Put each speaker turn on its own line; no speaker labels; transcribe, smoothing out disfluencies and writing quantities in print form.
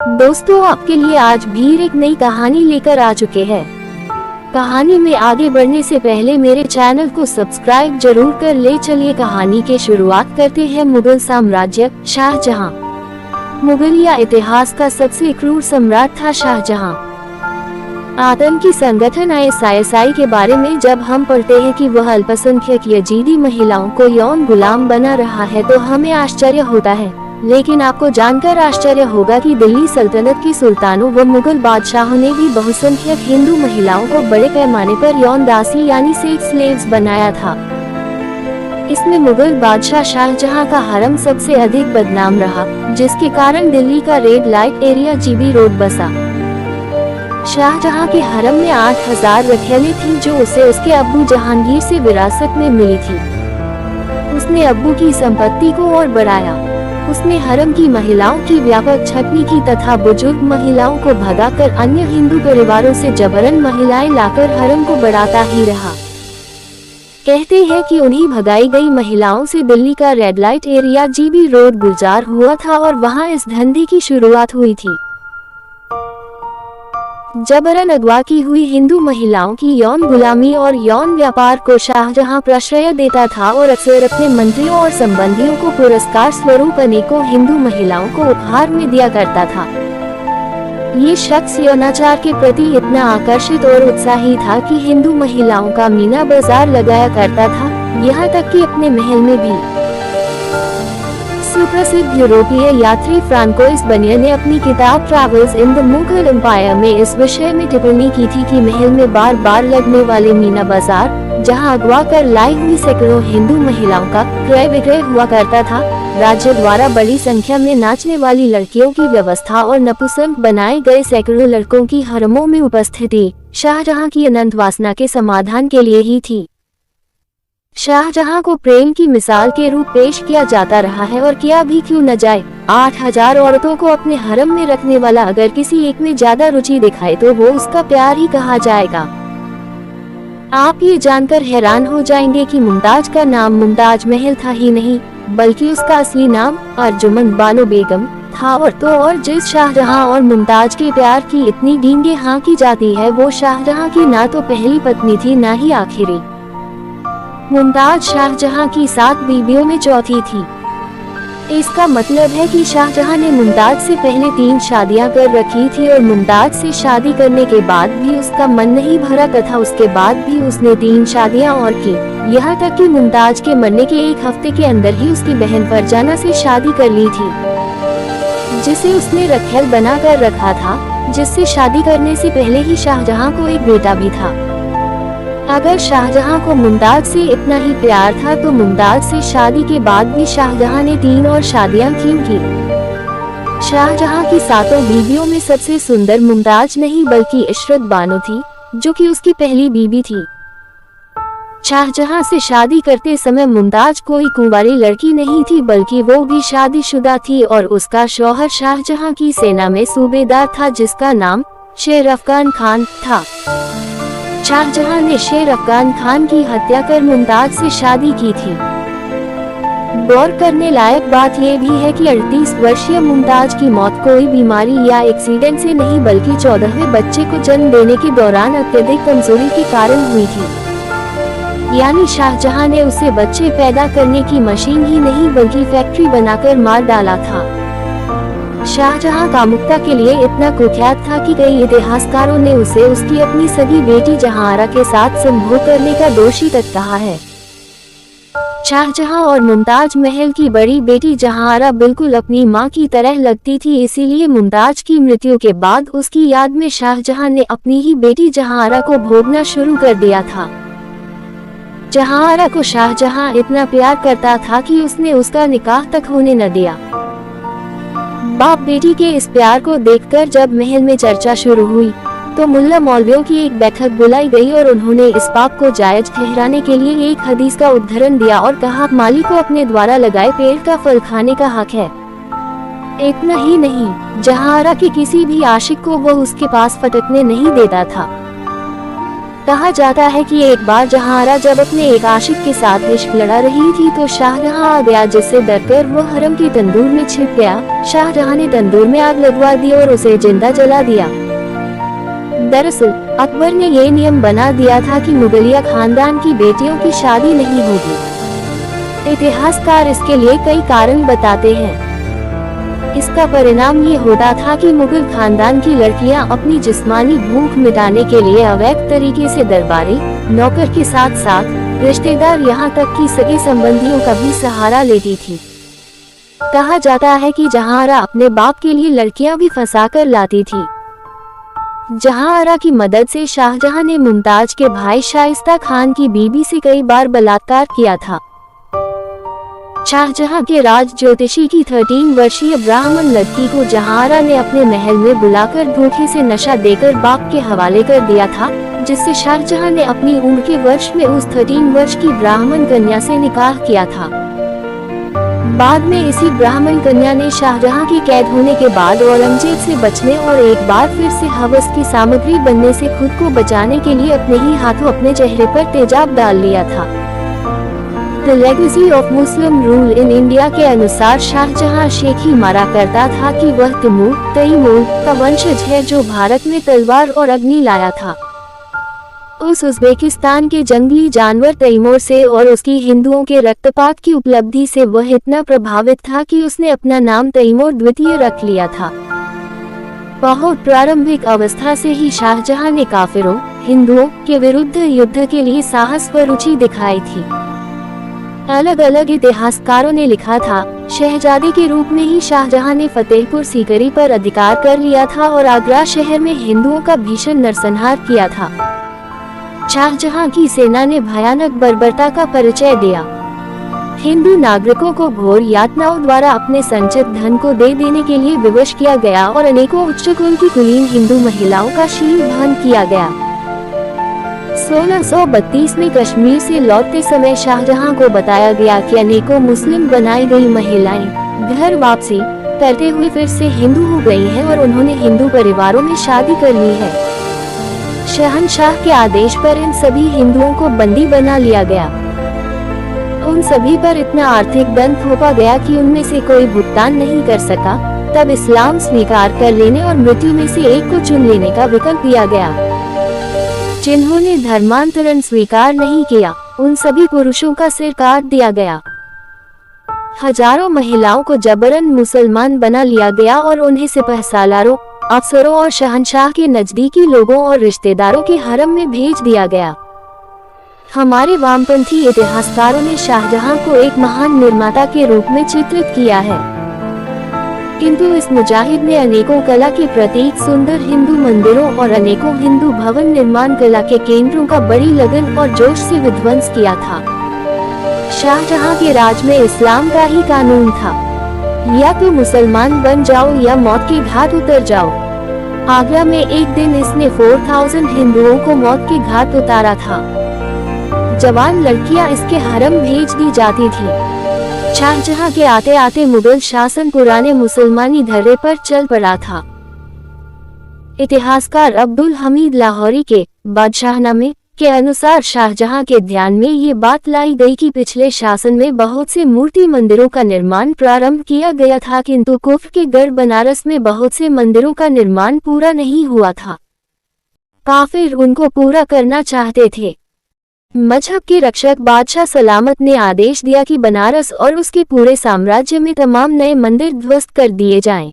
दोस्तों, आपके लिए आज भी एक नई कहानी लेकर आ चुके हैं। कहानी में आगे बढ़ने से पहले मेरे चैनल को सब्सक्राइब जरूर कर ले। चलिए कहानी की शुरुआत करते हैं। मुगल साम्राज्य, शाहजहां। मुगलिया इतिहास का सबसे क्रूर सम्राट था शाहजहां। आतंकी संगठन आईएसआई के बारे में जब हम पढ़ते हैं कि वह अल्पसंख्यक यजीदी महिलाओं को यौन गुलाम बना रहा है तो हमें आश्चर्य होता है। लेकिन आपको जानकर आश्चर्य होगा कि दिल्ली सल्तनत के सुल्तानों व मुगल बादशाहों ने भी बहुसंख्यक हिंदू महिलाओं को बड़े पैमाने पर यौन दासी यानी सेक्स स्लेव्स बनाया था। इसमें मुगल बादशाह शाहजहां का हरम सबसे अधिक बदनाम रहा, जिसके कारण दिल्ली का red light area GB road बसा। शाहजहां के हरम में 8000 रखैलें थीं जो उसे उसके अब्बू जहांगीर से विरासत में मिली थी। उसने अब्बू की संपत्ति को और बढ़ाया। उसने हरम की महिलाओं की व्यापक छटनी की तथा बुजुर्ग महिलाओं को भगाकर अन्य हिंदू परिवारों से जबरन महिलाएं लाकर हरम को बढ़ाता ही रहा। कहते हैं कि उन्हीं भगाई गई महिलाओं से दिल्ली का red light area GB road गुलजार हुआ था और वहां इस धंधे की शुरुआत हुई थी। जबरन अगवा की हुई हिंदू महिलाओं की यौन गुलामी और यौन व्यापार को शाहजहां प्रश्रय देता था और अक्सर अपने मंत्रियों और संबंधियों को पुरस्कार स्वरूप अनेकों हिंदू महिलाओं को उपहार में दिया करता था। ये शख्स यौनाचार के प्रति इतना आकर्षित और उत्साही था कि हिंदू महिलाओं का मीना बाजार लगाया करता था, यहाँ तक कि अपने महल में भी। सुप्रसिद्ध यूरोपीय यात्री फ्रांकोइस बनियर ने अपनी किताब travels in the Mughal empire में इस विषय में टिप्पणी की थी कि महल में बार बार लगने वाले मीना बाजार, जहां अगवा कर लाई हुई सैकड़ों हिंदू महिलाओं का क्रय विक्रय हुआ करता था, राज्य द्वारा बड़ी संख्या में नाचने वाली लड़कियों की व्यवस्था और नपुंसक बनाए गए सैकड़ों लड़कों की हरमों में उपस्थिति शाहजहां की अनंत वासना के समाधान के लिए ही थी। शाहजहां को प्रेम की मिसाल के रूप पेश किया जाता रहा है और किया भी क्यों न जाए। 8000 औरतों को अपने हरम में रखने वाला अगर किसी एक में ज्यादा रुचि दिखाए तो वो उसका प्यार ही कहा जाएगा। आप ये जानकर हैरान हो जाएंगे कि मुमताज का नाम मुमताज महल था ही नहीं, बल्कि उसका असली नाम अर्जुमंद बानो बेगम था। और तो और जिस शाहजहां और मुमताज के प्यार की इतनी डींगे हाँ की जाती है, वो शाहजहां की ना तो पहली पत्नी थी ना ही आखिरी। मुमताज शाहजहां की 7 बीवियों में चौथी थी। इसका मतलब है कि शाहजहां ने मुमताज से पहले 3 शादियां कर रखी थी और मुमताज से शादी करने के बाद भी उसका मन नहीं भरा तथा उसके बाद भी उसने 3 शादियां और की। यहाँ तक कि मुमताज के मरने के 1 हफ्ते के अंदर ही उसकी बहन फरजाना से शादी कर ली थी, जिसे उसने रखैल बना कर रखा था, जिससे शादी करने से पहले ही शाहजहां को एक बेटा भी था। अगर शाहजहां को मुमताज से इतना ही प्यार था तो मुमताज से शादी के बाद भी शाहजहां ने 3 और शादियां क्यों की? शाहजहां की 7 बीवियों में सबसे सुंदर मुमताज नहीं बल्कि इशरत बानो थी, जो कि उसकी पहली बीवी थी। शाहजहां से शादी करते समय मुमताज कोई कुंवारी लड़की नहीं थी, बल्कि वो भी शादीशुदा थी और उसका शौहर शाहजहां की सेना में सूबेदार था, जिसका नाम शेर अफगान खान था। शाहजहां ने शेर अफगान खान की हत्या कर मुमताज से शादी की थी। गौर करने लायक बात यह भी है कि 38 वर्षीय मुमताज की मौत कोई बीमारी या एक्सीडेंट से नहीं बल्कि 14वें बच्चे को जन्म देने के दौरान अत्यधिक कमजोरी के कारण हुई थी। यानी शाहजहां ने उसे बच्चे पैदा करने की मशीन ही नहीं बल्कि फैक्ट्री बनाकर मार डाला था। शाहजहां कामुकता के लिए इतना कुख्यात था कि कई इतिहासकारों ने उसे उसकी अपनी सगी बेटी जहांआरा के साथ संभोग करने का दोषी तक कहा है। शाहजहां और मुमताज महल की बड़ी बेटी जहांआरा बिल्कुल अपनी मां की तरह लगती थी, इसीलिए मुमताज की मृत्यु के बाद उसकी याद में शाहजहां ने अपनी ही बेटी जहांआरा को भोगना शुरू कर दिया था। जहांआरा को शाहजहां इतना प्यार करता था कि उसने उसका निकाह तक होने न दिया। बाप बेटी के इस प्यार को देखकर जब महल में चर्चा शुरू हुई तो मुल्ला मौलवियों की एक बैठक बुलाई गई और उन्होंने इस पाप को जायज ठहराने के लिए एक हदीस का उद्धरण दिया और कहा, माली को अपने द्वारा लगाए पेड़ का फल खाने का हक है। इतना ही नहीं, जहांआरा के किसी भी आशिक को वो उसके पास फटकने नहीं देता था। कहा जाता है कि एक बार जहांआरा जब अपने एक आशिक के साथ इश्क लड़ा रही थी तो शाहजहां आ गया, जिससे डरकर वो हरम के तंदूर में छिप गया। शाहजहां ने तंदूर में आग लगवा दी और उसे जिंदा जला दिया। दरअसल अकबर ने ये नियम बना दिया था कि मुगलिया खानदान की बेटियों की शादी नहीं होगी। इतिहासकार इसके लिए कई कारण बताते हैं। इसका परिणाम ये होता था कि मुगल खानदान की लड़कियां अपनी जिस्मानी भूख मिटाने के लिए अवैध तरीके से दरबारी नौकर के साथ साथ रिश्तेदार यहाँ तक कि सगे संबंधियों का भी सहारा लेती थी। कहा जाता है कि जहांआरा अपने बाप के लिए लड़कियां भी फंसाकर लाती थी। जहांआरा की मदद से शाहजहां ने मुमताज के भाई शाइस्ता खान की बीबी से कई बार बलात्कार किया था। शाहजहां के राज ज्योतिषी की 13 वर्षीय ब्राह्मण लड़की को जहांआरा ने अपने महल में बुलाकर धोखे से नशा देकर बाप के हवाले कर दिया था, जिससे शाहजहां ने अपनी उम्र के वर्ष में उस 13 वर्ष की ब्राह्मण कन्या से निकाह किया था। बाद में इसी ब्राह्मण कन्या ने शाहजहां के कैद होने के बाद औरंगजेब से बचने और एक बार फिर से हवस की सामग्री बनने से खुद को बचाने के लिए अपने ही हाथों अपने चेहरे पर तेजाब डाल लिया था। The legacy of Muslim rule in India के अनुसार शाहजहां शेख ही मारा करता था कि वह तैमूर का वंशज है जो भारत में तलवार और अग्नि लाया था। उस उज़्बेकिस्तान के जंगली जानवर तैमूर से और उसकी हिंदुओं के रक्तपात की उपलब्धि से वह इतना प्रभावित था कि उसने अपना नाम तैमूर द्वितीय रख लिया था। बहुत प्रारंभिक अवस्था से ही शाहजहां ने काफिरों हिंदुओं के विरुद्ध युद्ध के लिए साहस व रुचि दिखाई थी। अलग अलग इतिहासकारों ने लिखा था, शहजादे के रूप में ही शाहजहां ने फतेहपुर सीकरी पर अधिकार कर लिया था और आगरा शहर में हिंदुओं का भीषण नरसंहार किया था। शाहजहां की सेना ने भयानक बर्बरता का परिचय दिया। हिंदू नागरिकों को घोर यातनाओं द्वारा अपने संचित धन को दे देने के लिए विवश किया गया और अनेकों उच्च कुल की कुलीन हिंदू महिलाओं का शीलभंग किया गया। 1632 में कश्मीर से लौटते समय शाहजहां को बताया गया कि अनेकों मुस्लिम बनाई गई महिलाएं घर वापसी करते हुए फिर से हिंदू हो गई हैं और उन्होंने हिंदू परिवारों में शादी कर ली है। शहंशाह के आदेश पर इन सभी हिंदुओं को बंदी बना लिया गया। उन सभी पर इतना आर्थिक दंड थोपा गया कि उनमें से कोई भुगतान नहीं कर सका। तब इस्लाम स्वीकार कर लेने और मृत्यु में से एक को चुन लेने का विकल्प दिया गया। जिन्होंने धर्मांतरण स्वीकार नहीं किया, उन सभी पुरुषों का सिर काट दिया गया। हजारों महिलाओं को जबरन मुसलमान बना लिया गया और उन्हें सिपह सालारों, अफसरों और शहंशाह के नजदीकी लोगों और रिश्तेदारों के हरम में भेज दिया गया। हमारे वामपंथी इतिहासकारों ने शाहजहां को एक महान निर्माता के रूप में चित्रित किया है, किंतु इस मुजाहिद ने अनेकों कला के प्रतीक सुंदर हिंदू मंदिरों और अनेकों हिंदू भवन निर्माण कला के केंद्रों का बड़ी लगन और जोश से विध्वंस किया था। शाहजहां के राज में इस्लाम का ही कानून था, या तो मुसलमान बन जाओ या मौत के घाट उतर जाओ। आगरा में एक दिन इसने 4000 हिंदुओं को मौत के घाट उतारा था। जवान लड़कियां इसके हरम भेज दी जाती थी। शाहजहां के आते आते मुगल शासन पुराने मुसलमानी धर्रे पर चल पड़ा था। इतिहासकार अब्दुल हमीद लाहौरी के बादशाहनामे के अनुसार शाहजहां के ध्यान में ये बात लाई गई कि पिछले शासन में बहुत से मूर्ति मंदिरों का निर्माण प्रारंभ किया गया था, किंतु कुफ्र के गढ़ बनारस में बहुत से मंदिरों का निर्माण पूरा नहीं हुआ था। काफिर उनको पूरा करना चाहते थे। मजहब के रक्षक बादशाह सलामत ने आदेश दिया कि बनारस और उसके पूरे साम्राज्य में तमाम नए मंदिर ध्वस्त कर दिए जाएं।